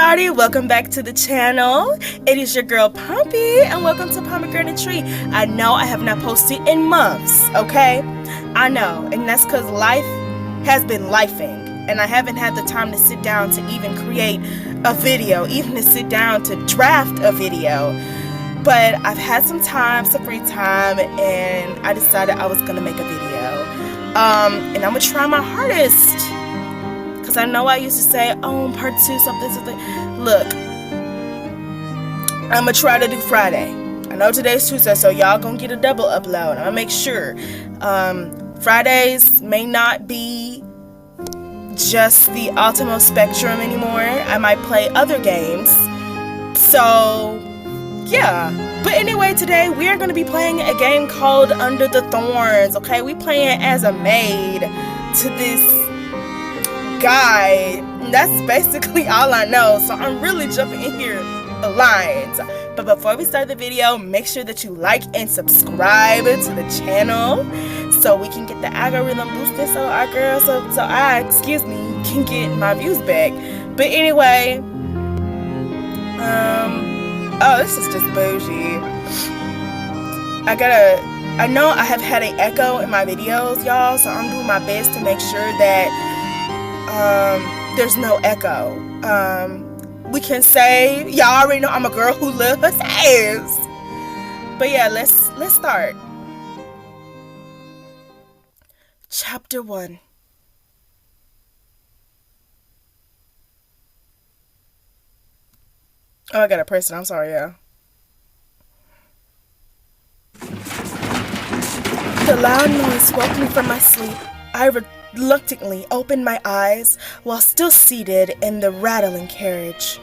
everybody, welcome back to the channel. It is your girl Pompey and welcome to Pomegranate Tree. I know I have not posted in months, okay? I know, and that's because life has been lifing and I haven't had the time to sit down to even create a video, even to sit down to draft a video. But I've had some time, some free time, and I decided I was gonna make a video. And I'm gonna try my hardest. I know I used to say, oh, part 2, something. Look, I'm gonna try to do Friday. I know today's Tuesday, so y'all gonna get a double upload. I'm gonna make sure. Fridays may not be just the otome spectrum anymore. I might play other games. So, yeah. But anyway, today we are gonna be playing a game called Under the Thorns. Okay, we playing as a maid to this guy. That's basically all I know, so I'm really jumping in here blind. But before we start the video, make sure that you like and subscribe to the channel so we can get the algorithm boosted, so our girls, can get my views back. But anyway, oh, this is just bougie. I know I have had an echo in my videos, y'all, so I'm doing my best to make sure that there's no echo. We can say, y'all already know I'm a girl who loves ass. But yeah, let's start. Chapter 1. Oh, I gotta press it. I'm sorry, y'all. The loud noise woke me from my sleep. I reluctantly opened my eyes while still seated in the rattling carriage.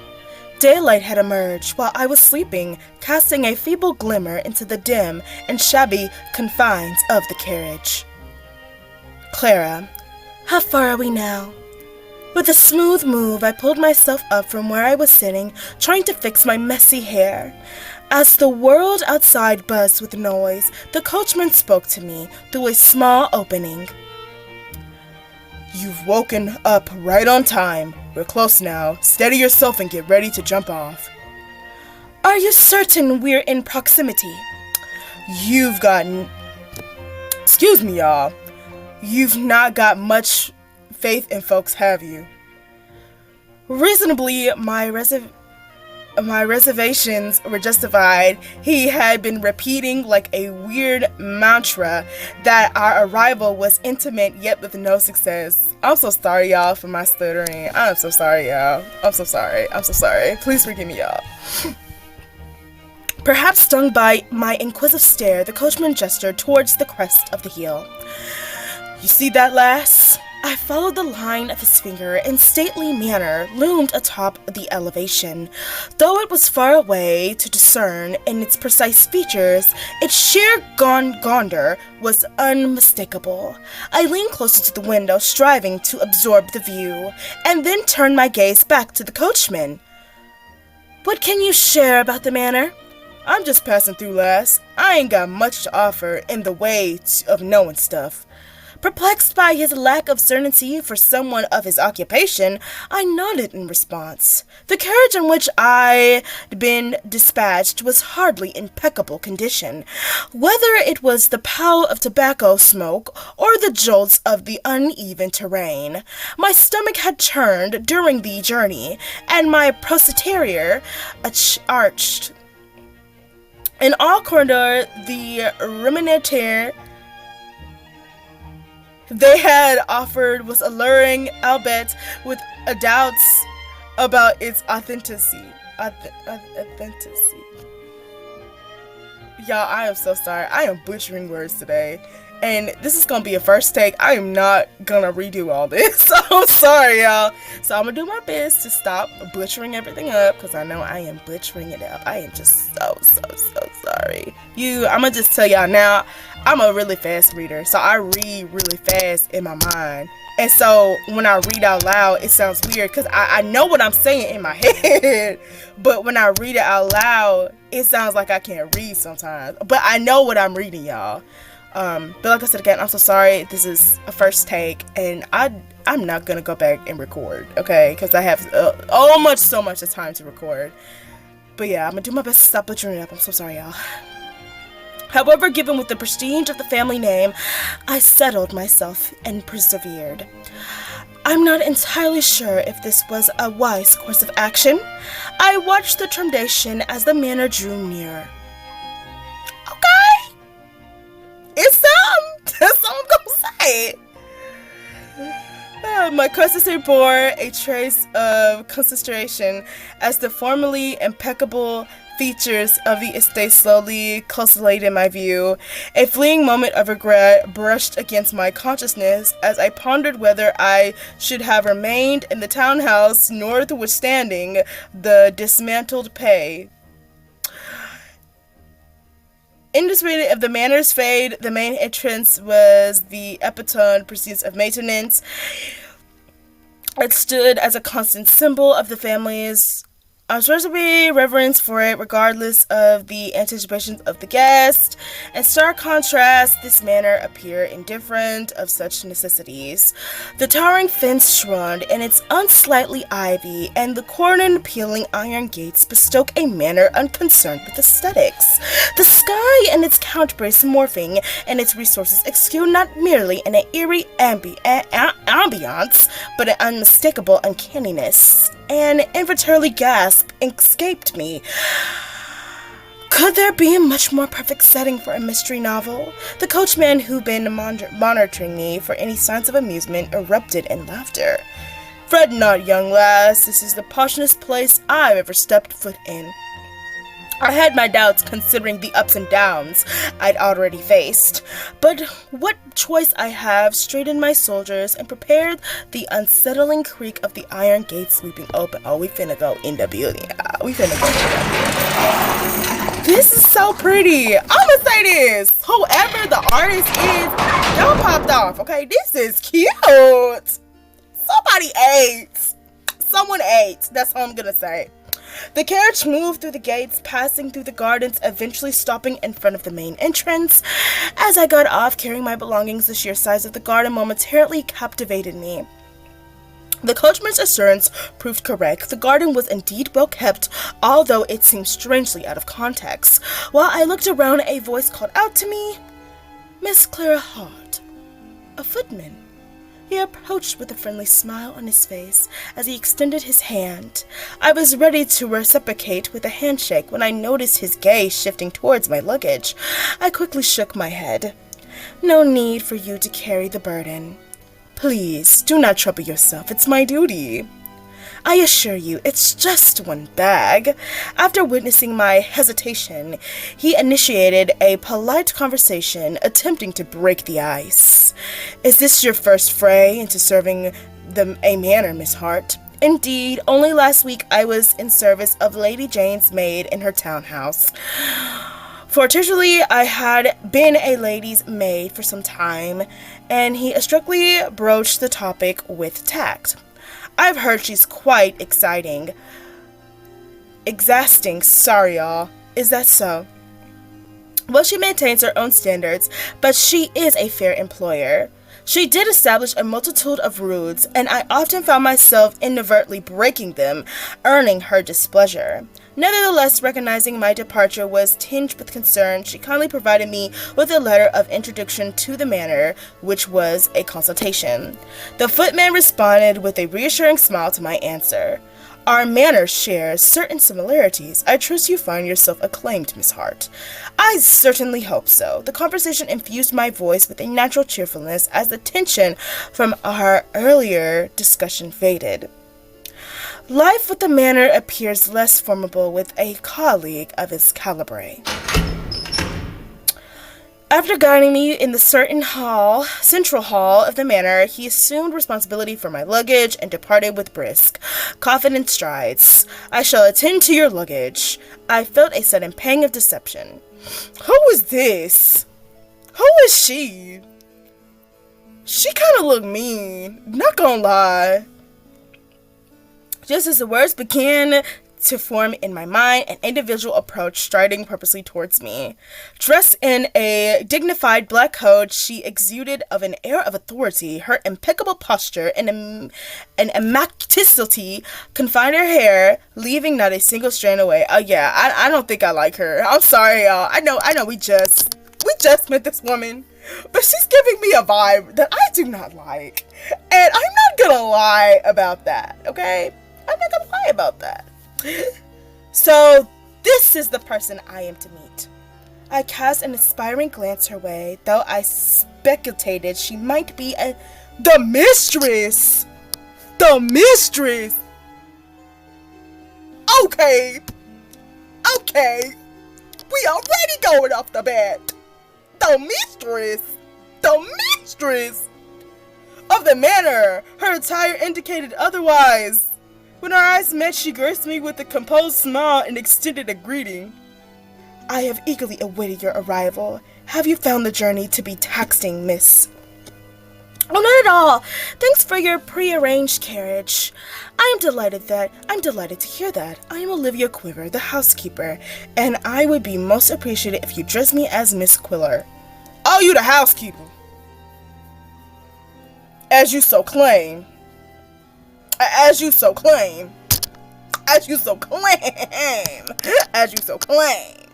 Daylight had emerged while I was sleeping, casting a feeble glimmer into the dim and shabby confines of the carriage. Clara, how far are we now? With a smooth move, I pulled myself up from where I was sitting, trying to fix my messy hair. As the world outside buzzed with noise, the coachman spoke to me through a small opening. You've woken up right on time. We're close now. Steady yourself and get ready to jump off. Are you certain we're in proximity? Excuse me, y'all. You've not got much faith in folks, have you? Reasonably, my reservations were justified. He had been repeating like a weird mantra that our arrival was intimate yet with no success. I'm so sorry, y'all, for my stuttering. I'm so sorry, y'all. I'm so sorry. Please forgive me, y'all. Perhaps stung by my inquisitive stare, the coachman gestured towards the crest of the hill. You see that, lass? I followed the line of his finger, and stately manor loomed atop the elevation. Though it was far away to discern in its precise features, its sheer grandeur was unmistakable. I leaned closer to the window, striving to absorb the view, and then turned my gaze back to the coachman. What can you share about the manor? I'm just passing through, lass. I ain't got much to offer in the way of knowing stuff. Perplexed by his lack of certainty for someone of his occupation, I nodded in response. The carriage in which I'd been dispatched was hardly in impeccable condition. Whether it was the pall of tobacco smoke or the jolts of the uneven terrain, my stomach had churned during the journey, and my posterior arched. In all corridors, the ruminator they had offered was alluring, albeit with doubts about its authenticity. Y'all, I am so sorry. I am butchering words today. And this is gonna be a first take. I am not gonna redo all this. So I'm sorry, y'all. So I'm gonna do my best to stop butchering everything up, because I know I am butchering it up. I am just so sorry. I'm gonna just tell y'all now, I'm a really fast reader. So I read really fast in my mind. And so when I read out loud, it sounds weird because I know what I'm saying in my head. But when I read it out loud, it sounds like I can't read sometimes. But I know what I'm reading, y'all. But like I said again, I'm so sorry. This is a first take, and I I'm not gonna go back and record, okay? Because I have so much of time to record. But yeah, I'm gonna do my best to stop butchering it up. I'm so sorry, y'all. However, given with the prestige of the family name, I settled myself and persevered. I'm not entirely sure if this was a wise course of action. I watched the termination as the manor drew near. Okay, it's some. That's all I'm gonna say. My custody bore a trace of consideration as the formerly impeccable features of the estate slowly consolidated my view. A fleeting moment of regret brushed against my consciousness as I pondered whether I should have remained in the townhouse notwithstanding the dismantled pay. Independent of the manor's fade, the main entrance was the epitome pursuits of maintenance. It stood as a constant symbol of the family's unsurpassable reverence for it, regardless of the anticipations of the guest. In stark contrast, this manor appeared indifferent of such necessities. The towering fence shroud and its unsightly ivy and the cordon-peeling iron gates bespoke a manor unconcerned with aesthetics. The sky and its counterparts morphing and its resources exude not merely an eerie ambiance, but an unmistakable uncanniness. An involuntarily gasp escaped me. Could there be a much more perfect setting for a mystery novel? The coachman, who'd been monitoring me for any signs of amusement, erupted in laughter. Fret not, young lass, this is the poshest place I've ever stepped foot in. I had my doubts considering the ups and downs I'd already faced, but what choice I have straightened my shoulders and prepared the unsettling creak of the iron gate sweeping open. Oh, we finna go in the building. We finna go in the building. This is so pretty. I'ma say this. Whoever the artist is, y'all popped off, okay? This is cute. Somebody ate. Someone ate. That's all I'm gonna say. The carriage moved through the gates, passing through the gardens, eventually stopping in front of the main entrance. As I got off, carrying my belongings, the sheer size of the garden momentarily captivated me. The coachman's assurance proved correct. The garden was indeed well kept, although it seemed strangely out of context. While I looked around, a voice called out to me, "Miss Clara Hart." A footman. He approached with a friendly smile on his face as he extended his hand. I was ready to reciprocate with a handshake when I noticed his gaze shifting towards my luggage. I quickly shook my head. "No need for you to carry the burden. Please, do not trouble yourself. It's my duty." "I assure you, it's just one bag." After witnessing my hesitation, he initiated a polite conversation, attempting to break the ice. "Is this your first foray into serving a manor, Miss Hart?" "Indeed, only last week I was in service of Lady Jane's maid in her townhouse. Fortunately, I had been a lady's maid for some time," and he strictly broached the topic with tact. "I've heard she's quite exhausting, sorry y'all. Is that so?" "Well, she maintains her own standards, but she is a fair employer. She did establish a multitude of rules, and I often found myself inadvertently breaking them, earning her displeasure. Nevertheless, recognizing my departure was tinged with concern, she kindly provided me with a letter of introduction to the manor, which was a consultation. The footman responded with a reassuring smile to my answer. "Our manor shares certain similarities. I trust you find yourself acclaimed, Miss Hart." "I certainly hope so." The conversation infused my voice with a natural cheerfulness as the tension from our earlier discussion faded. Life with the manor appears less formidable with a colleague of its calibre. After guiding me in the central hall of the manor, he assumed responsibility for my luggage and departed with brisk, confident strides. "I shall attend to your luggage." I felt a sudden pang of deception. Who is this? Who is she? She kind of looked mean, not gonna lie. Just as the words began to form in my mind an individual approach striding purposely towards me. Dressed in a dignified black coat, she exuded of an air of authority. Her impeccable posture and an immaculity confined her hair, leaving not a single strand away. Oh yeah, I don't think I like her. I'm sorry, y'all. I know we just met this woman, but she's giving me a vibe that I do not like. And I'm not gonna lie about that, okay? I'm not gonna lie about that. So, this is the person I am to meet. I cast an aspiring glance her way, though I speculated she might be the mistress! The mistress! Okay! We already going off the bat! The mistress of the manor. Her attire indicated otherwise. When our eyes met, she graced me with a composed smile and extended a greeting. I have eagerly awaited your arrival. Have you found the journey to be taxing, miss? Oh, not at all. Thanks for your prearranged carriage. I'm delighted to hear that. I am Olivia Quiver, the housekeeper, and I would be most appreciated if you dress me as Miss Quiller. Oh, you the housekeeper? As you so claim.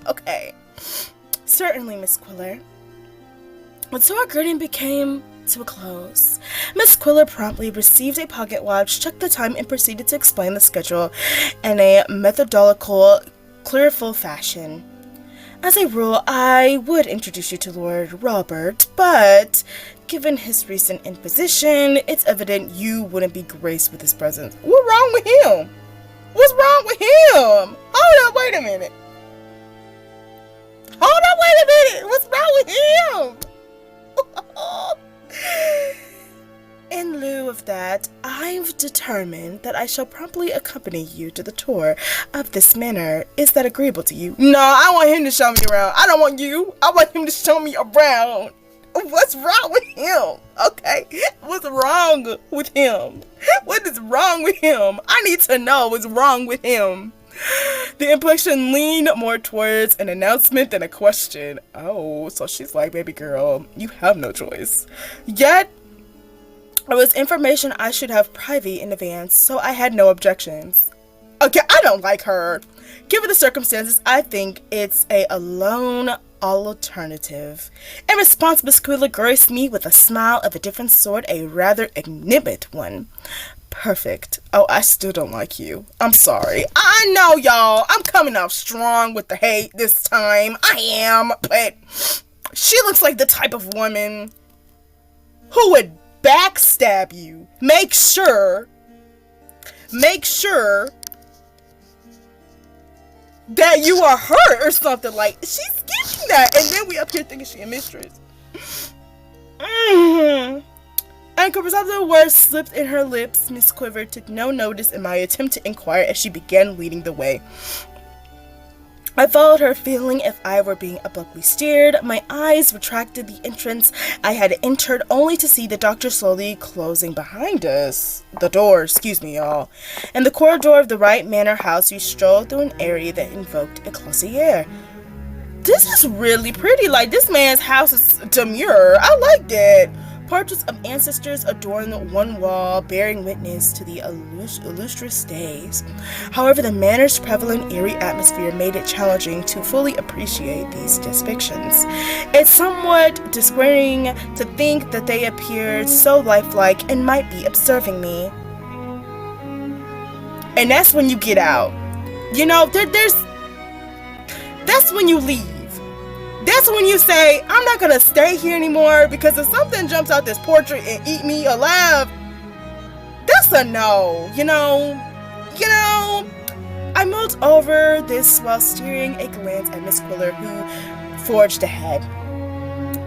Okay. Certainly, Miss Quiller. And so our greeting came to a close. Miss Quiller promptly received a pocket watch, checked the time, and proceeded to explain the schedule in a methodical, clearful fashion. As a rule, I would introduce you to Lord Robert, but given his recent imposition, it's evident you wouldn't be graced with his presence. What's wrong with him? Hold up, wait a minute. What's wrong with him? In lieu of that, I've determined that I shall promptly accompany you to the tour of this manor. Is that agreeable to you? No, I want him to show me around. I don't want you. I want him to show me around. What's wrong with him? Okay, what's wrong with him? What is wrong with him? I need to know what's wrong with him. The inflection leaned more towards an announcement than a question. Oh, so she's like, baby girl, you have no choice. Yet, it was information I should have private in advance, so I had no objections. Okay, I don't like her. Given the circumstances, I think it's a alone alternative. In response, Miss Quiller graced me with a smile of a different sort, a rather enigmatic one. Perfect. Oh, I still don't like you. I'm sorry. I know, y'all. I'm coming off strong with the hate this time. I am, but she looks like the type of woman who would backstab you. Make sure that you are hurt or something. Like, she's getting that, and then we up here thinking she a mistress. Uncomfortable words slipped in her lips. Miss Quiver took no notice in my attempt to inquire as she began leading the way. I followed her, feeling if I were being abruptly steered. My eyes retracted the entrance I had entered, only to see the doctor slowly closing behind us. The door, excuse me, y'all. In the corridor of the right manor house, we strolled through an area that invoked a classy air. This is really pretty. Like, this man's house is demure. I like that. Portraits of ancestors adorn one wall, bearing witness to the illustrious days. However, the manor's prevalent eerie atmosphere made it challenging to fully appreciate these depictions. It's somewhat disquieting to think that they appeared so lifelike and might be observing me. And that's when you get out. You know, that's when you leave. That's when you say, I'm not gonna stay here anymore, because if something jumps out this portrait and eat me alive, that's a no, you know. I mulled over this while steering a glance at Miss Quiller, who forged ahead.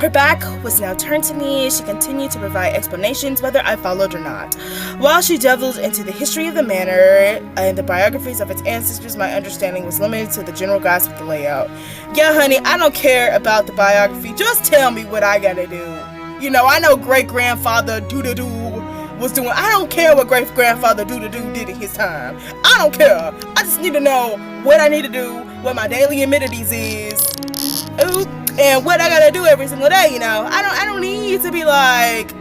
Her back was now turned to me. She continued to provide explanations whether I followed or not. While she delved into the history of the manor and the biographies of its ancestors, my understanding was limited to the general grasp of the layout. Yeah, honey, I don't care about the biography. Just tell me what I gotta do. You know, I know great-grandfather doo-doo-doo was doing. I don't care what great-grandfather did in his time. I don't care. I just need to know what I need to do, what my daily amenities is, ooh, and what I gotta do every single day, you know. I don't need to be like,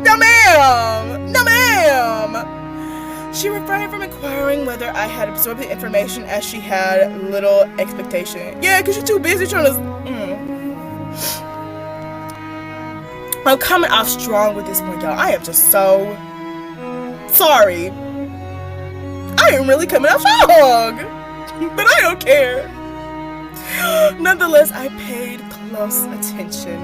no ma'am, no ma'am. She refrained from inquiring whether I had absorbed the information, as she had little expectation. Yeah, because you're too busy trying to... I'm coming off strong with this one, y'all. I am just so sorry. I am really coming off strong. But I don't care. Nonetheless, I paid close attention.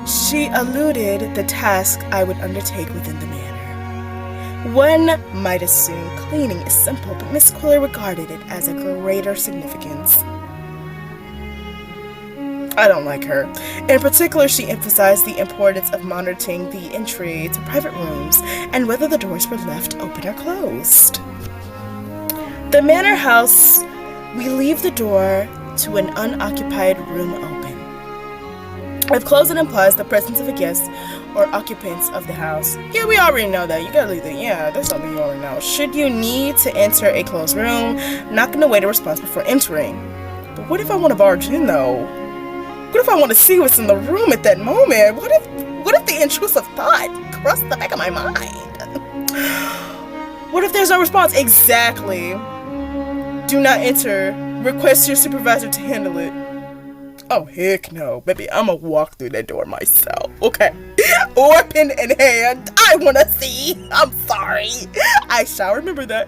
She eluded the task I would undertake within the manor. One might assume cleaning is simple, but Miss Quiller regarded it as a greater significance. I don't like her. In particular, she emphasized the importance of monitoring the entry to private rooms and whether the doors were left open or closed. The manor house, we leave the door to an unoccupied room open. If closed, it implies the presence of a guest or occupants of the house. Yeah, we already know that. You gotta leave it. Yeah, that's something you already know. Should you need to enter a closed room, not gonna wait a response before entering. But what if I want to barge in, though? What if I want to see what's in the room at that moment? What if the intrusive thought crossed the back of my mind? What if there's no response? Exactly. Do not enter. Request your supervisor to handle it. Oh, heck no. Baby, I'm gonna walk through that door myself, okay? Weapon in hand. I want to see. I'm sorry. I shall remember that.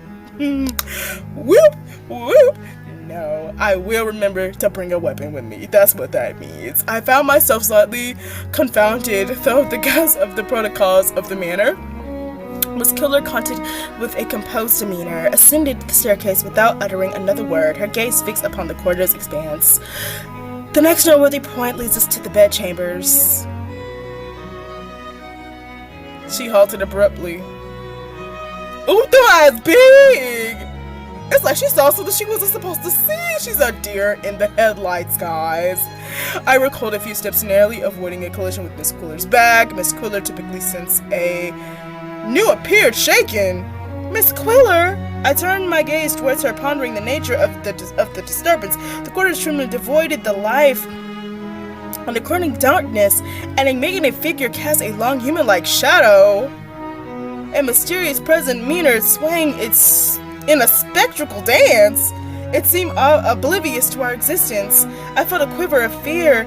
Whoop, whoop. No, I will remember to bring a weapon with me. That's what that means. I found myself slightly confounded, though the guise of the protocols of the manor. Miss Quiller counted with a composed demeanor, ascended the staircase without uttering another word, her gaze fixed upon the corridor's expanse. The next noteworthy point leads us to the bedchambers. She halted abruptly. Ooh, the eye's big! It's like she saw something she wasn't supposed to see. She's a deer in the headlights, guys. I recoiled a few steps, narrowly avoiding a collision with Miss Quiller's bag. Miss Quiller typically since a new appeared shaken. Miss Quiller! I turned my gaze towards her, pondering the nature of the disturbance. The corridor's room devoided the life on the current darkness, and making a figure cast a long human-like shadow. A mysterious present demeanor swaying its in a spectral dance. It seemed oblivious to our existence. I felt a quiver of fear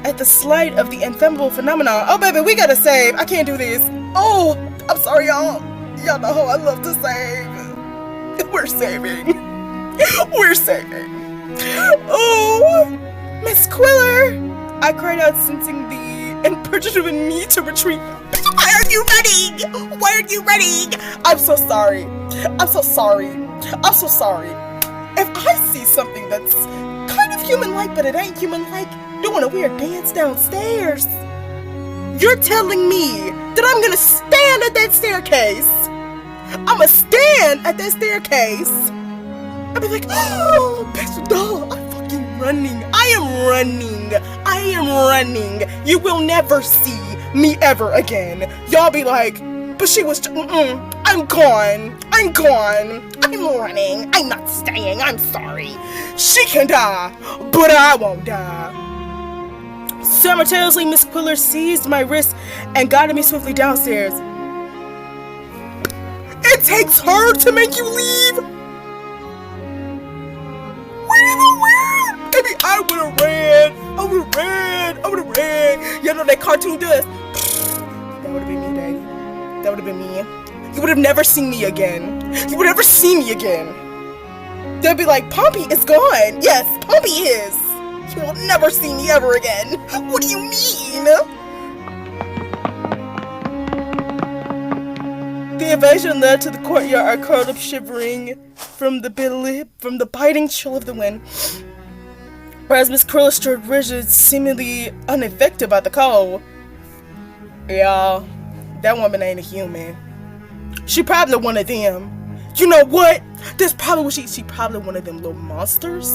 at the sight of the inflammable phenomenon. Oh, baby, we gotta save. I can't do this. Oh, I'm sorry, y'all. Y'all know how I love to save. We're saving. We're saving. Oh, Miss Quiller! I cried out, sensing the imperative in me to retreat. Why are you running? Why are you running? I'm so sorry. I'm so sorry. I'm so sorry. If I see something that's kind of human-like, but it ain't human-like, doing a weird dance downstairs, you're telling me that I'm gonna stand at that staircase? I'ma stand at that staircase. I'll be like, oh, bitch, no, I'm fucking running. I am running. I am running. You will never see me ever again. Y'all be like, but she was, I'm gone. I'm gone. I'm running. I'm not staying. I'm sorry. She can die, but I won't die. Simultaneously, Miss Quiller seized my wrist and guided me swiftly downstairs. It takes her to make you leave? What in the world? Baby, I would've ran. I would've ran. I would've ran. You know that cartoon does? That would've been me, Daddy. That would've been me. You would've never seen me again. You would never see me again. They'll be like, Pompey is gone. Yes, Pompey is. You will never see me ever again. What do you mean? The evasion led to the courtyard. I curled up shivering from the biting chill of the wind. Whereas Miss Quiller stood rigid, seemingly unaffected by the cold. Y'all, that woman ain't a human. She probably one of them. You know what? That's probably what she probably one of them little monsters.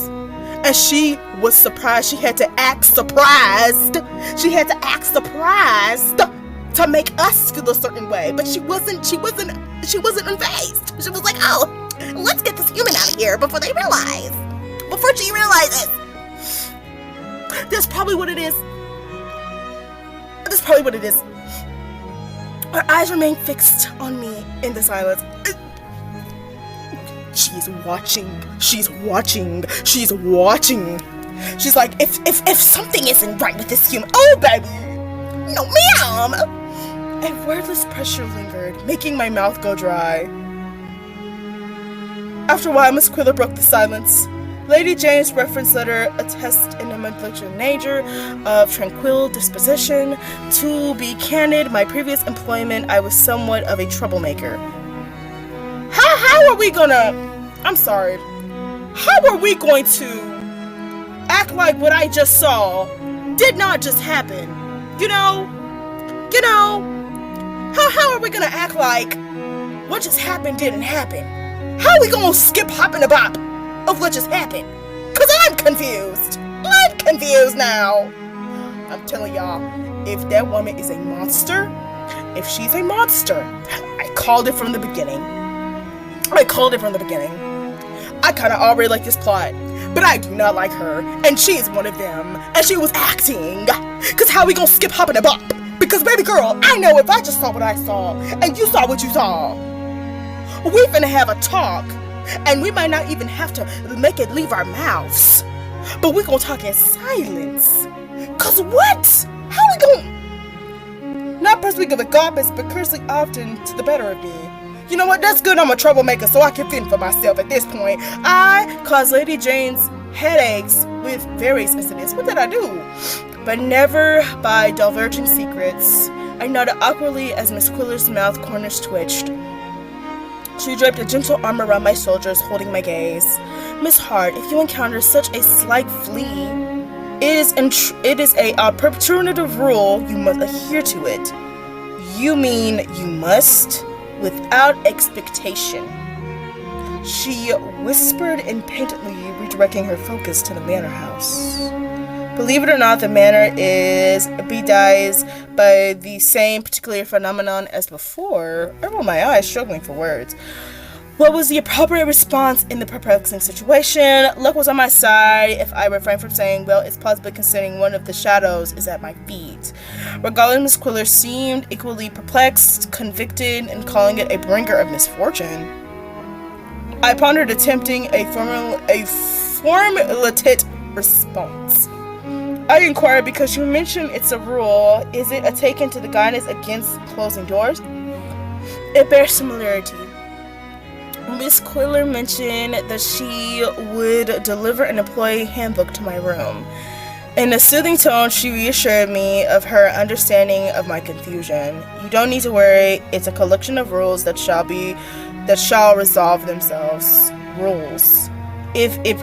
And she was surprised. She had to act surprised. She had to act surprised to make us feel a certain way. But she wasn't unfazed. She was like, oh, let's get this human out of here before she realizes. That's probably what it is. Her eyes remain fixed on me in the silence. She's watching. She's like, if something isn't right with this human, oh baby, no ma'am. A wordless pressure lingered, making my mouth go dry. After a while, Miss Quiller broke the silence. Lady Jane's reference letter attests in a neglectful nature of tranquil disposition. To be candid, my previous employment, I was somewhat of a troublemaker. How are we going to act like what I just saw did not just happen? You know? How are we gonna act like what just happened didn't happen? How are we gonna skip hop and a bop of what just happened? Cause I'm confused now. I'm telling y'all, if that woman is a monster, if she's a monster, I called it from the beginning. I kinda already like this plot, but I do not like her, and she is one of them, and she was acting. Cause how we gonna skip hop and a bop? Because baby girl, I know if I just saw what I saw, and you saw what you saw, we finna have a talk, and we might not even have to make it leave our mouths, but we gonna talk in silence. Cause what? How we gonna not personally give a garbage, but cursing often to the better of me? You know what? That's good. I'm a troublemaker, so I can fend for myself at this point. I caused Lady Jane's headaches with various incidents. What did I do? But never by divulging secrets. I nodded awkwardly as Miss Quiller's mouth corners twitched. She draped a gentle arm around my shoulders, holding my gaze. Miss Hart, if you encounter such a slight flea, it is a perpetuative rule. You must adhere to it. You mean you must? Without expectation. She whispered impatiently, redirecting her focus to the manor house. Believe it or not, the manor is bedies by the same particular phenomenon as before. I roll my eyes, struggling for words. What was the appropriate response in the perplexing situation? Luck was on my side if I refrain from saying, well, it's possible considering one of the shadows is at my feet. Regardless, Miss Quiller seemed equally perplexed, convicted, and calling it a bringer of misfortune. I pondered attempting a formulated response. I inquired because you mentioned it's a rule. Is it a taken to the guidance against closing doors? It bears similarity. Miss Quiller mentioned that she would deliver an employee handbook to my room. In a soothing tone, she reassured me of her understanding of my confusion. You don't need to worry. It's a collection of rules that shall resolve themselves. Rules. If it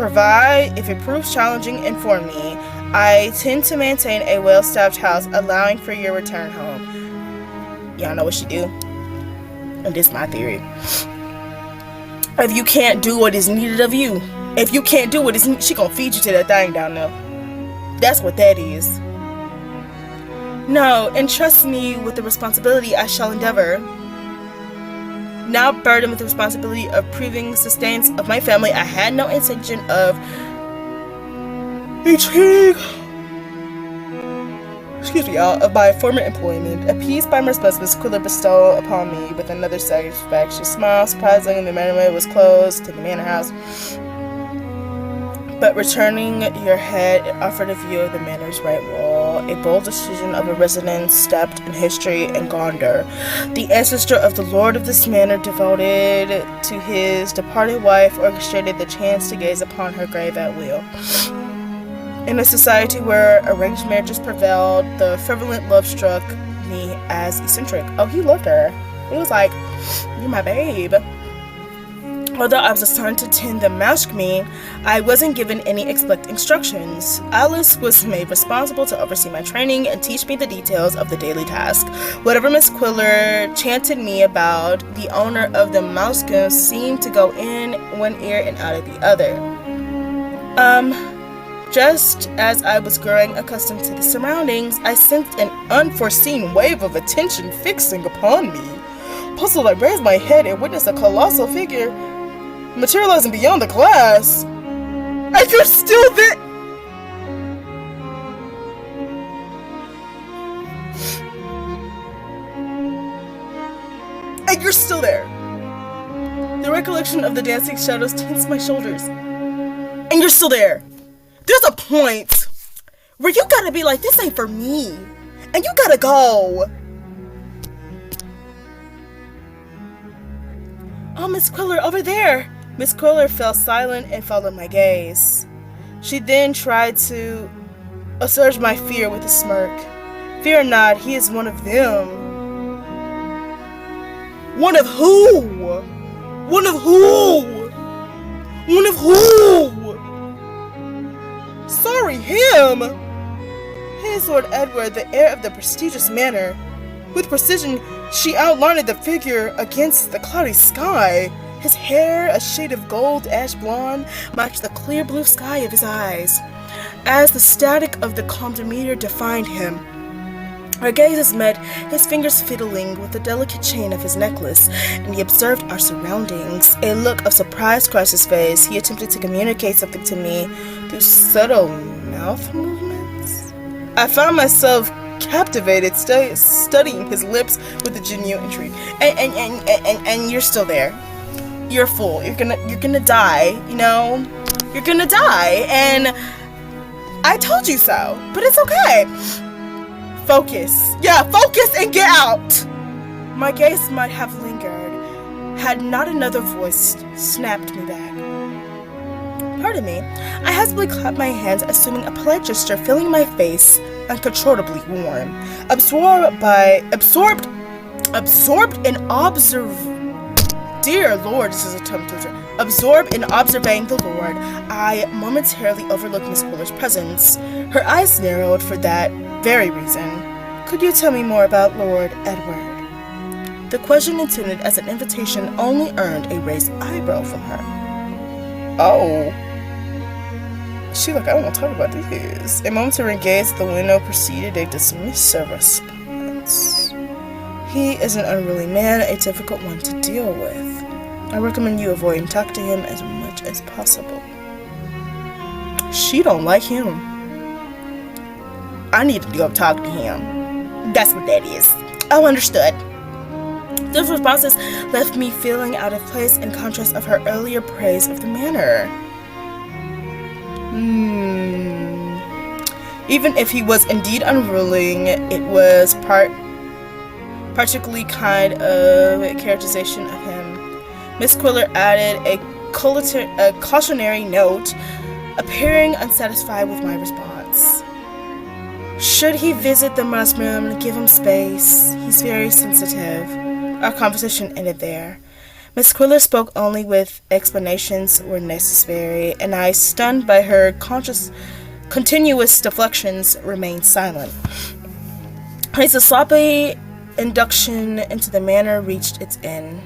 proves challenging, inform me. I tend to maintain a well-staffed house, allowing for your return home. Y'all know what she do. And this is my theory. If you can't do what is needed of you, she gonna feed you to that thing down there. That's what that is. No, entrust me with the responsibility. I shall endeavor. Now burdened with the responsibility of proving sustenance of my family, I had no intention of retreating. Of my former employment. Appeased by my response, Miss Quiller bestowed upon me with another satisfaction smile. Surprisingly, the manor was close to the manor house, but returning your head, it offered a view of the manor's right wall. A bold decision of a resident steeped in history and grandeur. The ancestor of the lord of this manor, devoted to his departed wife, orchestrated the chance to gaze upon her grave at will. In a society where arranged marriages prevailed, the fervent love struck me as eccentric. Oh, he loved her. He was like, you're my babe. Although I was assigned to tend the masquerade, I wasn't given any explicit instructions. Alice was made responsible to oversee my training and teach me the details of the daily task. Whatever Miss Quiller chanted me about, the owner of the masquerade seemed to go in one ear and out of the other. Just as I was growing accustomed to the surroundings, I sensed an unforeseen wave of attention fixing upon me. Puzzled, I raised my head and witnessed a colossal figure materializing beyond the glass. And you're still there! And you're still there! The recollection of the dancing shadows tensed my shoulders. And you're still there! There's a point where you gotta be like, this ain't for me. And you gotta go. Oh, Miss Quiller, over there. Miss Quiller fell silent and followed my gaze. She then tried to assuage my fear with a smirk. Fear not, he is one of them. One of who? One of who? One of who? Sorry, him! His Lord Edward, the heir of the prestigious manor. With precision, she outlined the figure against the cloudy sky. His hair, a shade of gold ash blonde, matched the clear blue sky of his eyes. As the static of the comptometer defined him, our gazes met, his fingers fiddling with the delicate chain of his necklace, and he observed our surroundings. A look of surprise crossed his face. He attempted to communicate something to me through subtle mouth movements. I found myself captivated, studying his lips with a genuine intrigue. And you're still there. You're a fool. You're gonna die. You know, you're gonna die, and I told you so. But it's okay. Focus. Yeah, focus and get out! My gaze might have lingered, had not another voice snapped me back. Pardon me. I hastily clapped my hands, assuming a polite gesture, feeling my face uncontrollably warm. Dear Lord, this is a tongue twister. Absorbed in observing the Lord, I momentarily overlooked Miss Quiller's presence. Her eyes narrowed for that very reason. Could you tell me more about Lord Edward? The question intended as an invitation only earned a raised eyebrow from her. Oh. She like, I don't want to talk about this. A momentary gaze at the window preceded a dismissive response. He is an unruly man, a difficult one to deal with. I recommend you avoid talking to him as much as possible. She don't like him. I need to go talk to him. That's what that is. Oh, understood. Those responses left me feeling out of place in contrast of her earlier praise of the manor. Even if he was indeed unruly, it was particularly kind of a characterization of him. Miss Quiller added a cautionary note, appearing unsatisfied with my response. Should he visit the mushroom, give him space. He's very sensitive. Our conversation ended there. Miss Quiller spoke only with explanations were necessary, and I, stunned by her continuous deflections, remained silent. A sloppy induction into the manor reached its end.